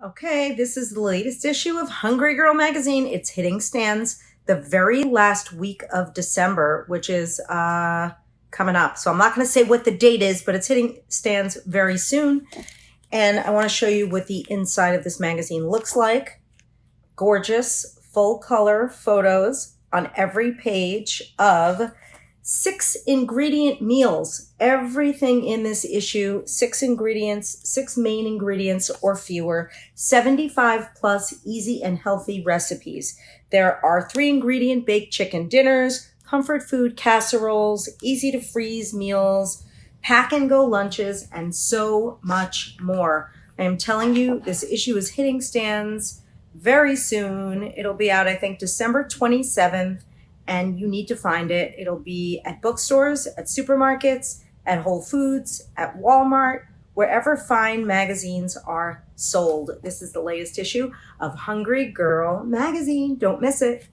Okay, this is the latest issue of Hungry Girl magazine. It's hitting stands the very last week of December, which is coming up. So I'm not going to say what the date is, but it's hitting stands very soon. And I want to show you what the inside of this magazine looks like. Gorgeous, full color photos on every page of 6 ingredient meals. Everything in this issue, 6 ingredients, 6 main ingredients or fewer, 75 plus easy and healthy recipes. There are 3 ingredient baked chicken dinners, comfort food casseroles, easy to freeze meals, pack and go lunches, and so much more. I am telling you, this issue is hitting stands very soon. It'll be out, I think, December 27th. And you need to find it. It'll be at bookstores, at supermarkets, at Whole Foods, at Walmart, wherever fine magazines are sold. This is the latest issue of Hungry Girl magazine. Don't miss it.